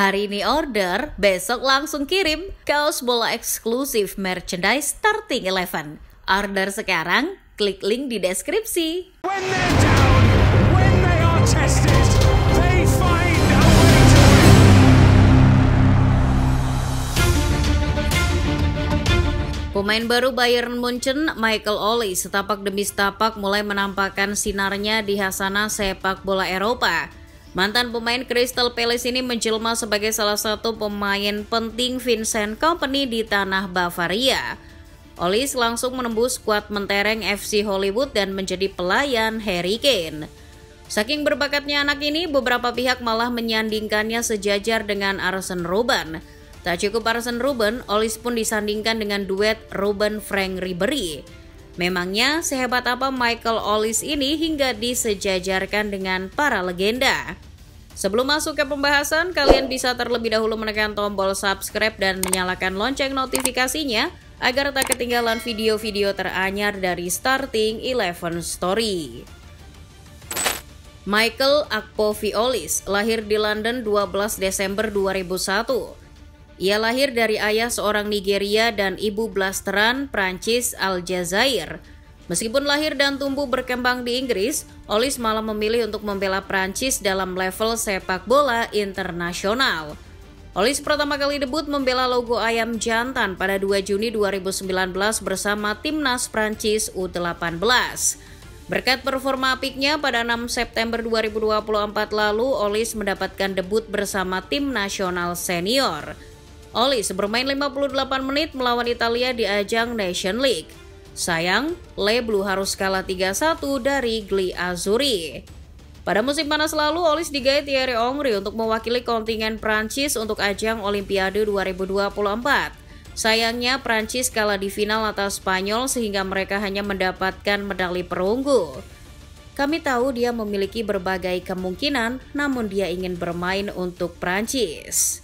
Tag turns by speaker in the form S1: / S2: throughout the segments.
S1: Hari ini order, besok langsung kirim. Kaos bola eksklusif merchandise Starting 11. Order sekarang, klik link di deskripsi.
S2: When they're down, when they are tested, they find a way to win.
S1: Pemain baru Bayern Munchen, Michael Olise, setapak demi setapak mulai menampakkan sinarnya di khasana sepak bola Eropa. Mantan pemain Crystal Palace ini menjelma sebagai salah satu pemain penting Vincent Kompany di tanah Bavaria. Olise langsung menembus skuad mentereng FC Hollywood dan menjadi pelayan Harry Kane. Saking berbakatnya anak ini, beberapa pihak malah menyandingkannya sejajar dengan Arsene Robben. Tak cukup Arsene Robben, Olise pun disandingkan dengan duet Robben-Frank Ribéry. Memangnya sehebat apa Michael Olise ini hingga disejajarkan dengan para legenda? Sebelum masuk ke pembahasan, kalian bisa terlebih dahulu menekan tombol subscribe dan menyalakan lonceng notifikasinya agar tak ketinggalan video-video teranyar dari Starting 11 Story. Michael Akpovi Olise lahir di London 12 Desember 2001. Ia lahir dari ayah seorang Nigeria dan ibu blasteran Prancis Aljazair. Meskipun lahir dan tumbuh berkembang di Inggris, Olise malah memilih untuk membela Prancis dalam level sepak bola internasional. Olise pertama kali debut membela logo ayam jantan pada 2 Juni 2019 bersama timnas Prancis U18. Berkat performa apiknya pada 6 September 2024 lalu, Olise mendapatkan debut bersama tim nasional senior. Olise bermain 58 menit melawan Italia di ajang Nation League. Sayang, Le Bleu harus kalah 3-1 dari Gli Azzurri. Pada musim panas lalu, Olise digait Thierry Henry untuk mewakili kontingen Prancis untuk ajang Olimpiade 2024. Sayangnya, Prancis kalah di final atas Spanyol sehingga mereka hanya mendapatkan medali perunggu. Kami tahu dia memiliki berbagai kemungkinan, namun dia ingin bermain untuk Prancis.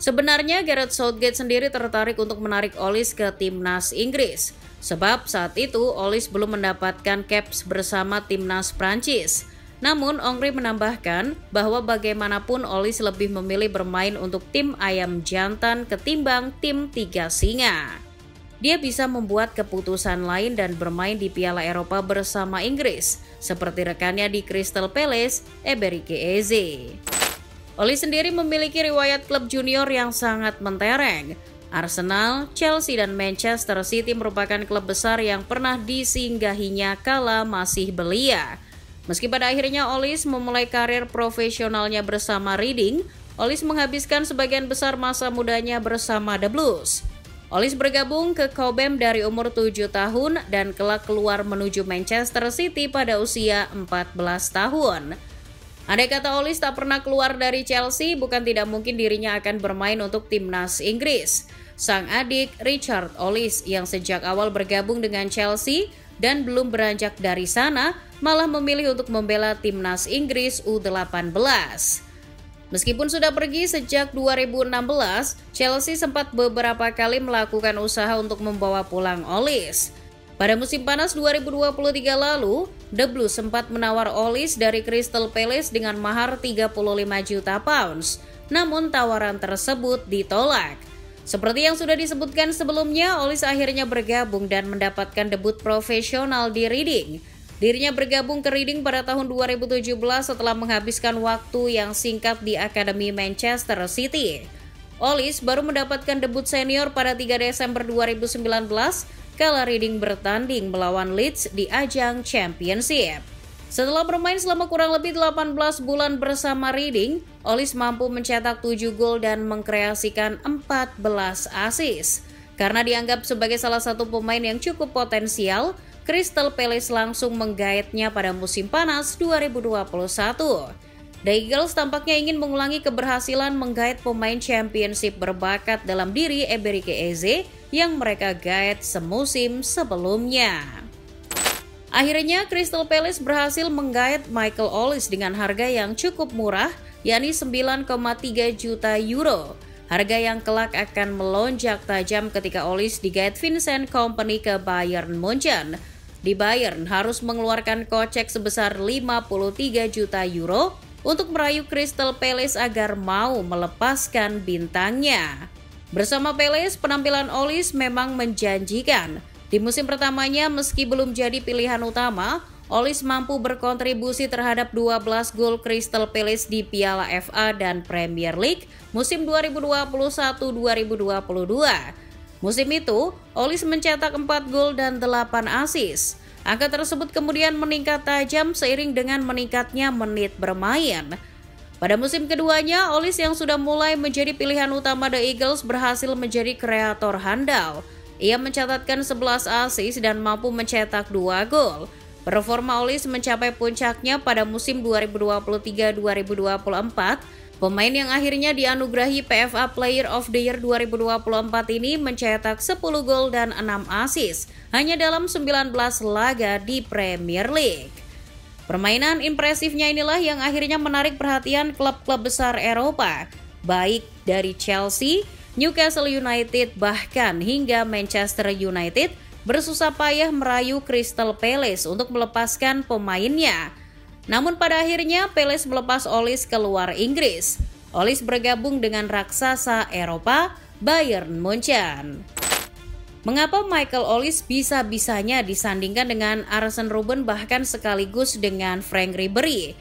S1: Sebenarnya Gareth Southgate sendiri tertarik untuk menarik Olise ke timnas Inggris, sebab saat itu Olise belum mendapatkan caps bersama timnas Prancis. Namun Henry menambahkan bahwa bagaimanapun Olise lebih memilih bermain untuk tim ayam jantan ketimbang tim tiga singa. Dia bisa membuat keputusan lain dan bermain di Piala Eropa bersama Inggris, seperti rekannya di Crystal Palace, Eberike Eze. Olise sendiri memiliki riwayat klub junior yang sangat mentereng. Arsenal, Chelsea, dan Manchester City merupakan klub besar yang pernah disinggahinya kala masih belia. Meski pada akhirnya Olise memulai karir profesionalnya bersama Reading, Olise menghabiskan sebagian besar masa mudanya bersama The Blues. Olise bergabung ke Cobham dari umur 7 tahun dan kelak keluar menuju Manchester City pada usia 14 tahun. Andai kata Olise tak pernah keluar dari Chelsea, bukan tidak mungkin dirinya akan bermain untuk timnas Inggris. Sang adik Richard Olise yang sejak awal bergabung dengan Chelsea dan belum beranjak dari sana, malah memilih untuk membela timnas Inggris U18. Meskipun sudah pergi sejak 2016, Chelsea sempat beberapa kali melakukan usaha untuk membawa pulang Olise. Pada musim panas 2023 lalu, The Blues sempat menawar Olise dari Crystal Palace dengan mahar 35 juta pounds, namun tawaran tersebut ditolak. Seperti yang sudah disebutkan sebelumnya, Olise akhirnya bergabung dan mendapatkan debut profesional di Reading. Dirinya bergabung ke Reading pada tahun 2017 setelah menghabiskan waktu yang singkat di Akademi Manchester City. Olise baru mendapatkan debut senior pada 3 Desember 2019 kala Reading bertanding melawan Leeds di ajang Championship. Setelah bermain selama kurang lebih 18 bulan bersama Reading, Olise mampu mencetak 7 gol dan mengkreasikan 14 assist. Karena dianggap sebagai salah satu pemain yang cukup potensial, Crystal Palace langsung menggaetnya pada musim panas 2021. The Eagles tampaknya ingin mengulangi keberhasilan menggait pemain Championship berbakat dalam diri Eberike Eze yang mereka gaet semusim sebelumnya. Akhirnya Crystal Palace berhasil menggait Michael Olise dengan harga yang cukup murah, yakni 9,3 juta euro. Harga yang kelak akan melonjak tajam ketika Olise digait Vincent Kompany ke Bayern Munchen. Di Bayern harus mengeluarkan kocek sebesar 53 juta euro untuk merayu Crystal Palace agar mau melepaskan bintangnya. Bersama Palace, penampilan Olise memang menjanjikan. Di musim pertamanya, meski belum jadi pilihan utama, Olise mampu berkontribusi terhadap 12 gol Crystal Palace di Piala FA dan Premier League musim 2021-2022. Musim itu, Olise mencetak 4 gol dan 8 assist. Angka tersebut kemudian meningkat tajam seiring dengan meningkatnya menit bermain. Pada musim keduanya, Olise yang sudah mulai menjadi pilihan utama The Eagles berhasil menjadi kreator handal. Ia mencatatkan 11 assist dan mampu mencetak 2 gol. Performa Olise mencapai puncaknya pada musim 2023-2024. Pemain yang akhirnya dianugerahi PFA Player of the Year 2024 ini mencetak 10 gol dan 6 assist hanya dalam 19 laga di Premier League. Permainan impresifnya inilah yang akhirnya menarik perhatian klub-klub besar Eropa, baik dari Chelsea, Newcastle United, bahkan hingga Manchester United bersusah payah merayu Crystal Palace untuk melepaskan pemainnya. Namun pada akhirnya Palace melepas Olise keluar Inggris. Olise bergabung dengan raksasa Eropa, Bayern Munchen. Mengapa Michael Olise bisa-bisanya disandingkan dengan Arsene Robben bahkan sekaligus dengan Frank Ribery?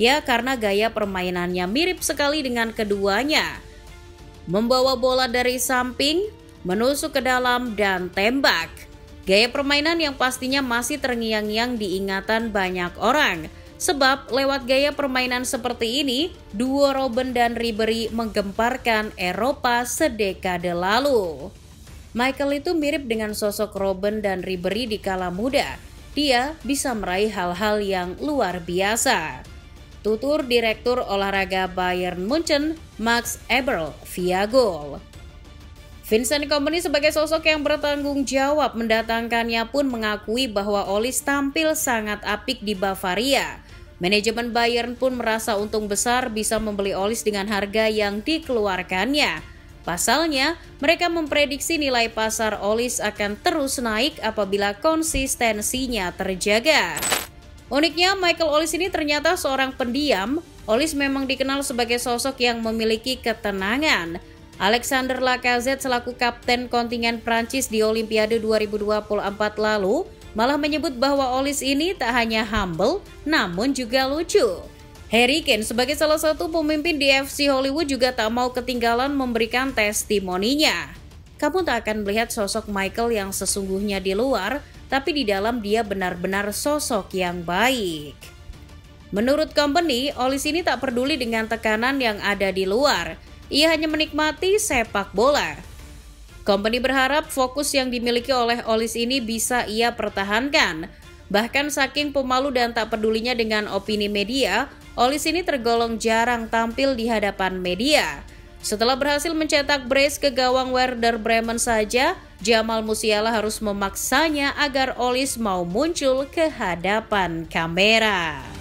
S1: Ya, karena gaya permainannya mirip sekali dengan keduanya. Membawa bola dari samping, menusuk ke dalam, dan tembak. Gaya permainan yang pastinya masih terngiang-ngiang di ingatan banyak orang. Sebab lewat gaya permainan seperti ini, duo Robben dan Ribery menggemparkan Eropa sedekade lalu. Michael itu mirip dengan sosok Robben dan Ribery di kala muda. Dia bisa meraih hal-hal yang luar biasa. Tutur Direktur Olahraga Bayern Munchen, Max Eberl, via Goal. Vincent Kompany sebagai sosok yang bertanggung jawab mendatangkannya pun mengakui bahwa Olise tampil sangat apik di Bavaria. Manajemen Bayern pun merasa untung besar bisa membeli Olise dengan harga yang dikeluarkannya. Pasalnya, mereka memprediksi nilai pasar Olise akan terus naik apabila konsistensinya terjaga. Uniknya, Michael Olise ini ternyata seorang pendiam. Olise memang dikenal sebagai sosok yang memiliki ketenangan. Alexander Lacazette selaku kapten kontingen Prancis di Olimpiade 2024 lalu malah menyebut bahwa Olise ini tak hanya humble, namun juga lucu. Harry Kane sebagai salah satu pemimpin di FC Hollywood juga tak mau ketinggalan memberikan testimoninya. Kamu tak akan melihat sosok Michael yang sesungguhnya di luar, tapi di dalam dia benar-benar sosok yang baik. Menurut Kompany, Olise ini tak peduli dengan tekanan yang ada di luar. Ia hanya menikmati sepak bola. Kompany berharap fokus yang dimiliki oleh Olise ini bisa ia pertahankan. Bahkan saking pemalu dan tak pedulinya dengan opini media, Olise ini tergolong jarang tampil di hadapan media. Setelah berhasil mencetak brace ke gawang Werder Bremen saja, Jamal Musiala harus memaksanya agar Olise mau muncul ke hadapan kamera.